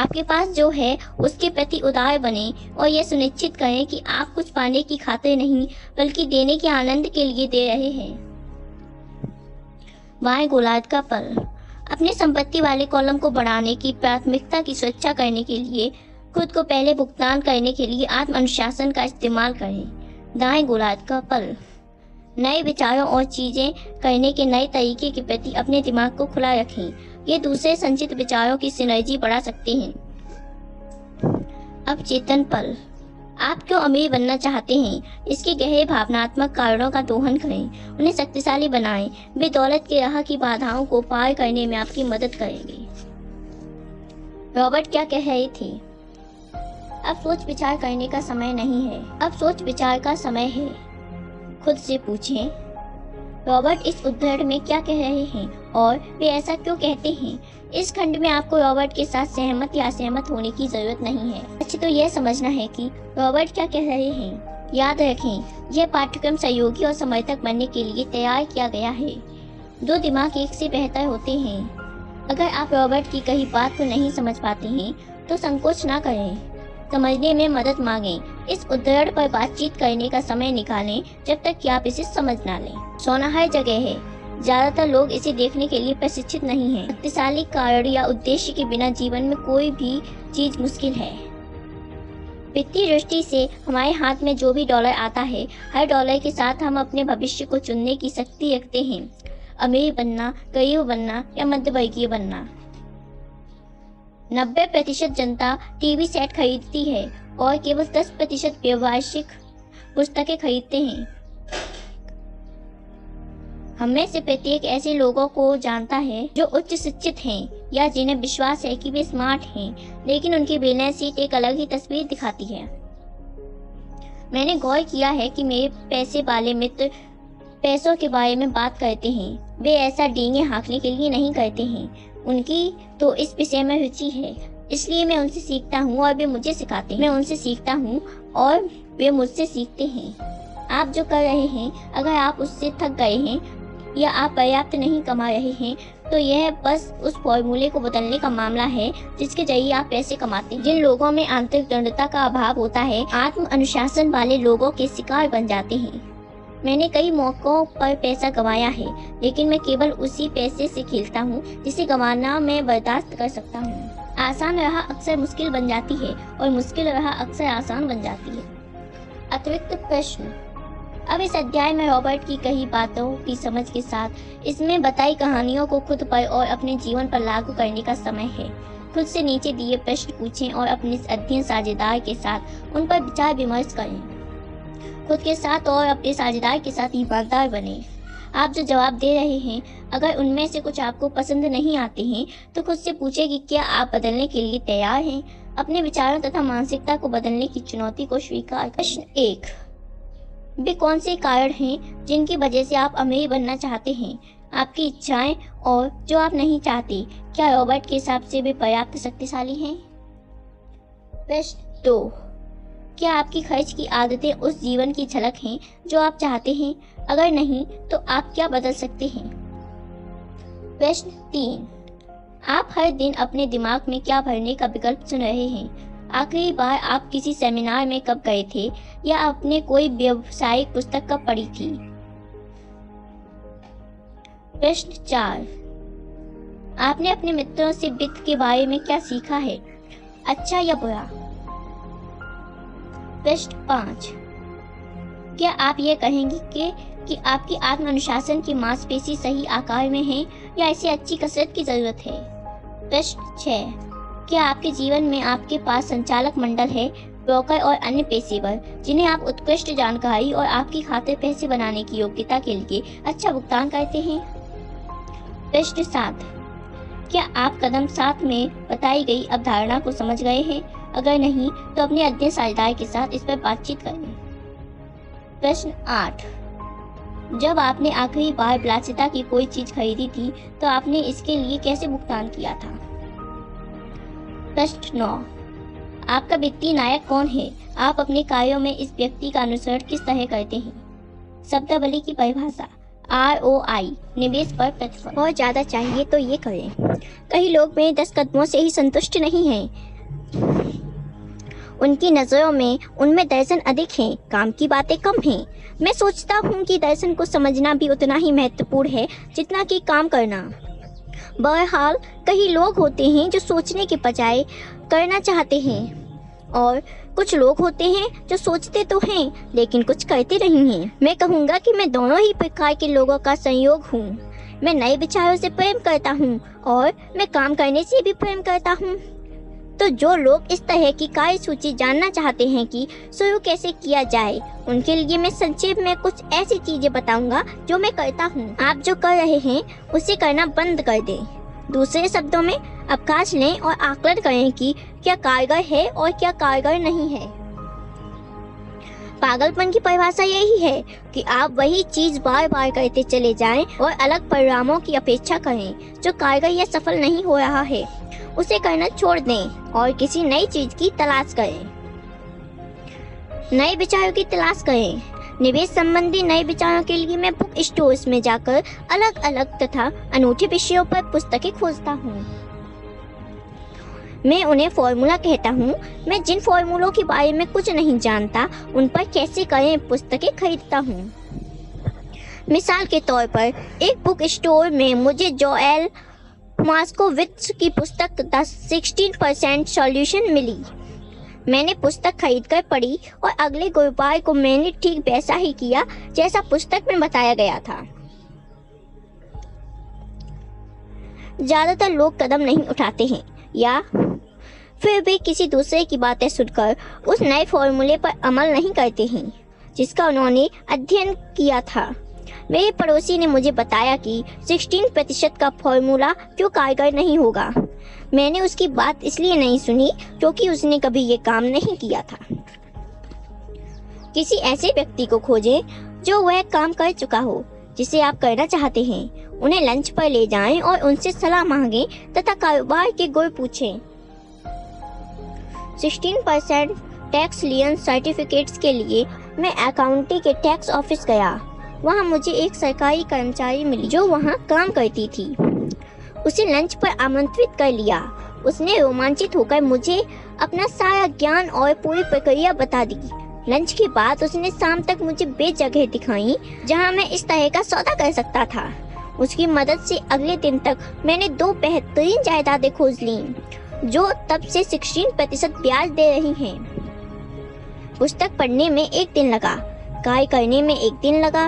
आपके पास जो है उसके प्रति उदार बने और यह सुनिश्चित करें कि आप कुछ पाने की खातिर नहीं बल्कि देने के आनंद के लिए दे रहे हैं। बाएं गोलार्ध का पल। अपने संपत्ति वाले कॉलम को बढ़ाने की प्राथमिकता की सुरक्षा करने के लिए खुद को पहले भुगतान करने के लिए आत्म अनुशासन का इस्तेमाल करें। दाएं गोलार्ध का पल। नए विचारों और चीजें करने के नए तरीके के प्रति अपने दिमाग को खुला रखें। ये दूसरे संचित विचारों की सिनर्जी बढ़ा सकते हैं। अब चेतन पल। आप क्यों अमीर बनना चाहते हैं, इसके गहरे भावनात्मक कारणों का दोहन करें, उन्हें शक्तिशाली बनाएं। वे दौलत के राह की बाधाओं को पार करने में आपकी मदद करेंगे। रॉबर्ट क्या कह रहे थे? अब सोच विचार करने का समय नहीं है, अब सोच विचार का समय है। खुद से पूछें, रॉबर्ट इस उद्धरण में क्या कह रहे हैं और वे ऐसा क्यों कहते हैं। इस खंड में आपको रॉबर्ट के साथ सहमत या असहमत होने की जरूरत नहीं है, अच्छा तो यह समझना है कि रॉबर्ट क्या कह रहे हैं। याद रखें, यह पाठ्यक्रम सहयोगी और समर्थक बनने के लिए तैयार किया गया है। दो दिमाग एक से बेहतर होते हैं। अगर आप रॉबर्ट की कही बात को नहीं समझ पाते हैं तो संकोच ना करें, समझने में मदद मांगें। इस उद्धरण पर बातचीत करने का समय निकालें जब तक कि आप इसे समझ ना लें। सोना हर जगह है, ज्यादातर लोग इसे देखने के लिए प्रशिक्षित नहीं हैं। शक्तिशाली कारण या उद्देश्य के बिना जीवन में कोई भी चीज मुश्किल है। वित्तीय दृष्टि से हमारे हाथ में जो भी डॉलर आता है, हर डॉलर के साथ हम अपने भविष्य को चुनने की शक्ति रखते हैं। अमीर बनना, गरीब बनना या मध्यवर्गीय बनना। 90% जनता टीवी सेट खरीदती है और केवल 10% व्यवसायिक पुस्तकें खरीदते हैं। हम में से प्रत्येक ऐसे लोगों को जानता है जो उच्च शिक्षित हैं या जिन्हें विश्वास है कि वे स्मार्ट हैं, लेकिन उनकी बैलेंस शीट एक अलग ही तस्वीर दिखाती है। मैंने गौर किया है कि मेरे पैसे वाले मित्र पैसों के बारे में बात करते हैं। वे ऐसा डींगे हाँकने के लिए नहीं करते हैं, उनकी तो इस विषय में रुचि है, इसलिए मैं उनसे सीखता हूँ और वे मुझे सिखाते हैं। मैं उनसे सीखता हूँ और वे मुझसे सीखते हैं। आप जो कर रहे हैं, अगर आप उससे थक गए हैं या आप पर्याप्त नहीं कमा रहे हैं तो यह बस उस फॉर्मूले को बदलने का मामला है जिसके जरिए आप पैसे कमाते हैं। जिन लोगों में आंतरिक दृढ़ता का अभाव होता है, आत्म अनुशासन वाले लोगों के शिकार बन जाते हैं। मैंने कई मौकों पर पैसा गंवाया है, लेकिन मैं केवल उसी पैसे से खेलता हूँ जिसे गंवाना मैं बर्दाश्त कर सकता हूँ। आसान राह अक्सर मुश्किल बन जाती है और मुश्किल राह अक्सर आसान बन जाती है। अतिरिक्त प्रश्न। अब इस अध्याय में रॉबर्ट की कही बातों की समझ के साथ इसमें बताई कहानियों को खुद पर और अपने जीवन पर लागू करने का समय है। खुद से नीचे दिए प्रश्न पूछें और अपने अध्ययन साझेदार के साथ उन पर विचार विमर्श करें। खुद के साथ और अपने साझेदार के साथ ईमानदार बने। आप जो जवाब दे रहे हैं, अगर उनमें से कुछ आपको पसंद नहीं आते हैं तो खुद से पूछें कि क्या आप बदलने के लिए तैयार हैं। अपने विचारों तथा मानसिकता को बदलने की चुनौती को स्वीकार। प्रश्न 1। वे कौन से कारण हैं जिनकी वजह से आप अमीर बनना चाहते हैं? आपकी इच्छाएं और जो आप नहीं चाहते, क्या रॉबर्ट के हिसाब से वे पर्याप्त शक्तिशाली हैं? प्रश्न 2। क्या आपकी खर्च की आदतें उस जीवन की झलक हैं जो आप चाहते हैं? अगर नहीं तो आप क्या बदल सकते हैं? प्रश्न 3। आप हर दिन अपने दिमाग में क्या भरने का विकल्प चुन रहे हैं? आखिरी बार आप किसी सेमिनार में कब गए थे या आपने कोई व्यावसायिक पुस्तक कब पढ़ी थी? प्रश्न 4। आपने अपने मित्रों से वित्त के बारे में क्या सीखा है, अच्छा या बुरा? प्रश्न 5। क्या आप ये कहेंगे कि आपकी आत्म अनुशासन की मांसपेशी सही आकार में है या इसे अच्छी कसरत की जरूरत है? प्रश्न 6। क्या आपके जीवन में आपके पास संचालक मंडल है, ब्रोकर और अन्य पेशेवर जिन्हें आप उत्कृष्ट जानकारी और आपकी खातिर पैसे बनाने की योग्यता के लिए अच्छा भुगतान करते हैं? प्रश्न 7। क्या आप कदम 7 में बताई गई अवधारणा को समझ गए हैं? अगर नहीं तो अपने अध्ययन साझेदार के साथ इस पर बातचीत करें। प्रश्न 8। जब आपने आखिरी बार विलासिता की कोई चीज खरीदी थी तो आपने इसके लिए कैसे भुगतान किया था? प्रश्न 9। आपका वित्तीय नायक कौन है? आप अपने कार्यों में इस व्यक्ति का अनुसरण किस तरह करते हैं? शब्दावली की परिभाषा। ROI निवेश पर प्रतिफल। और ज्यादा चाहिए तो ये करें। कई लोग मेरे 10 कदमों से ही संतुष्ट नहीं हैं। उनकी नज़रों में उनमें दर्शन अधिक हैं, काम की बातें कम हैं। मैं सोचता हूँ कि दर्शन को समझना भी उतना ही महत्वपूर्ण है जितना कि काम करना। बहरहाल कई लोग होते हैं जो सोचने के बजाय करना चाहते हैं, और कुछ लोग होते हैं जो सोचते तो हैं लेकिन कुछ करते नहीं हैं। मैं कहूँगा कि मैं दोनों ही प्रकार के लोगों का संयोग हूँ। मैं नए विचारों से प्रेम करता हूँ और मैं काम करने से भी प्रेम करता हूँ। तो जो लोग इस तरह की कार्यसूची जानना चाहते हैं कि शुरू कैसे किया जाए, उनके लिए मैं संक्षेप में कुछ ऐसी चीजें बताऊंगा जो मैं करता हूँ। आप जो कर रहे हैं उसे करना बंद कर दें। दूसरे शब्दों में अवकाश लें और आकलन करें कि क्या कारगर है और क्या कारगर नहीं है। पागलपन की परिभाषा यही है कि आप वही चीज बार बार करते चले जाएं और अलग परिणामों की अपेक्षा करें। जो कारगर या सफल नहीं हो रहा है उसे करना छोड़ दें और किसी नई चीज की तलाश करें। नए विचारों की तलाश करें। निवेश संबंधी नए विचारों के लिए मैं बुक स्टोर्स में जाकर अलग अलग तथा अनूठे विषयों पर पुस्तकें खोजता हूँ। मैं उन्हें फॉर्मूला कहता हूँ। मैं जिन फॉर्मूलों के बारे में कुछ नहीं जानता उन पर कैसे करें पुस्तकें खरीदता हूँ। मिसाल के तौर पर एक बुक स्टोर में मुझे जोएल मास्कोविट्ज की पुस्तक द 16% सॉल्यूशन मिली। मैंने पुस्तक खरीदकर पढ़ी और अगले गुरुवार को मैंने ठीक वैसा ही किया जैसा पुस्तक में बताया गया था। ज्यादातर लोग कदम नहीं उठाते हैं या फिर भी किसी दूसरे की बातें सुनकर उस नए फॉर्मूले पर अमल नहीं करते हैं जिसका उन्होंने अध्ययन किया था। मेरे पड़ोसी ने मुझे बताया कि 16% का फॉर्मूला क्यों कारगर नहीं होगा। मैंने उसकी बात इसलिए नहीं सुनी क्योंकि उसने कभी ये काम नहीं किया था। किसी ऐसे व्यक्ति को खोजें जो वह काम कर चुका हो जिसे आप करना चाहते हैं। उन्हें लंच पर ले जाएं और उनसे सलाह मांगें तथा कारोबार के गुर पूछें। 16% टैक्स लियन सर्टिफिकेट्स के लिए मैं अकाउंटिंग के टैक्स ऑफिस गया। वहाँ मुझे एक सरकारी कर्मचारी मिली जो वहाँ काम करती थी। उसे लंच पर आमंत्रित कर लिया। उसने रोमांचित होकर मुझे अपना सारा ज्ञान और पूरी प्रक्रिया बता दी। लंच के बाद उसने शाम तक मुझे वे जगह दिखाई जहाँ मैं इस तरह का सौदा कर सकता था। उसकी मदद से अगले दिन तक मैंने 2 बेहतरीन जायदादें खोज लीं जो तब से 16% ब्याज दे रही हैं। पुस्तक पढ़ने में 1 दिन लगा, कार्य करने में 1 दिन लगा,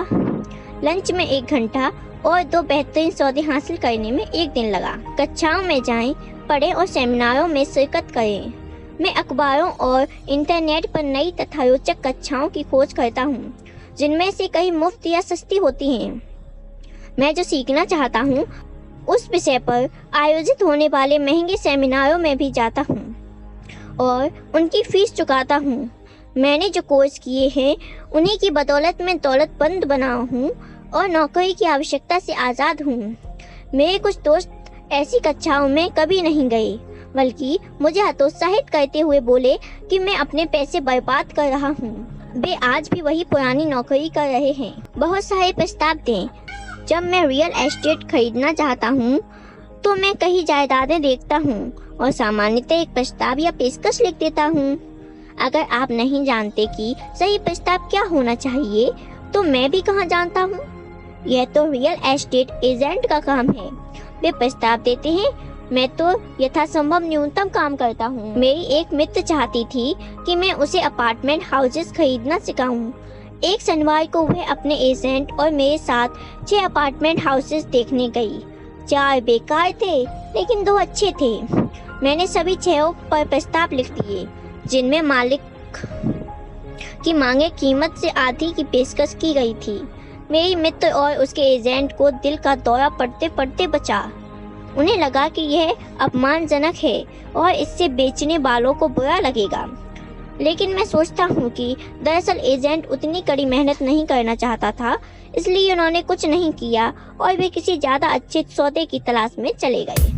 लंच में 1 घंटा और 2 बेहतरीन सौदे हासिल करने में 1 दिन लगा। कक्षाओं में जाएं, पढ़ें और सेमिनारों में शिरकत करें। मैं अखबारों और इंटरनेट पर नई तथा रोचक कक्षाओं की खोज करता हूँ जिनमें से कई मुफ्त या सस्ती होती हैं। मैं जो सीखना चाहता हूँ उस विषय पर आयोजित होने वाले महंगे सेमिनारों में भी जाता हूँ और उनकी फीस चुकाता हूँ। मैंने जो कोर्स किए हैं उन्हीं की बदौलत मैं दौलतमंद बना हूँ और नौकरी की आवश्यकता से आज़ाद हूँ। मेरे कुछ दोस्त ऐसी कक्षाओं में कभी नहीं गए बल्कि मुझे हतोत्साहित करते हुए बोले कि मैं अपने पैसे बर्बाद कर रहा हूँ। वे आज भी वही पुरानी नौकरी कर रहे हैं। बहुत सारे प्रस्ताव दें। जब मैं रियल एस्टेट खरीदना चाहता हूँ तो मैं कई जायदादें देखता हूँ और सामान्यतः एक प्रस्ताव या पेशकश लिख देता हूँ। अगर आप नहीं जानते कि सही प्रस्ताव क्या होना चाहिए तो मैं भी कहाँ जानता हूँ। यह तो रियल एस्टेट एजेंट का काम है। वे प्रस्ताव देते हैं, मैं तो यथासंभव न्यूनतम काम करता हूँ। मेरी एक मित्र चाहती थी कि मैं उसे अपार्टमेंट हाउसेस खरीदना सिखाऊं। एक शनिवार को वह अपने एजेंट और मेरे साथ 6 अपार्टमेंट हाउसेस देखने गई। 4 बेकार थे लेकिन 2 अच्छे थे। मैंने सभी 6 पर प्रस्ताव लिख दिए जिनमें मालिक की मांगे कीमत से आधी की पेशकश की गई थी। मेरी मित्र और उसके एजेंट को दिल का दौरा पड़ते पड़ते बचा। उन्हें लगा कि यह अपमानजनक है और इससे बेचने वालों को बुरा लगेगा। लेकिन मैं सोचता हूँ कि दरअसल एजेंट उतनी कड़ी मेहनत नहीं करना चाहता था, इसलिए उन्होंने कुछ नहीं किया और वे किसी ज़्यादा अच्छे सौदे की तलाश में चले गए।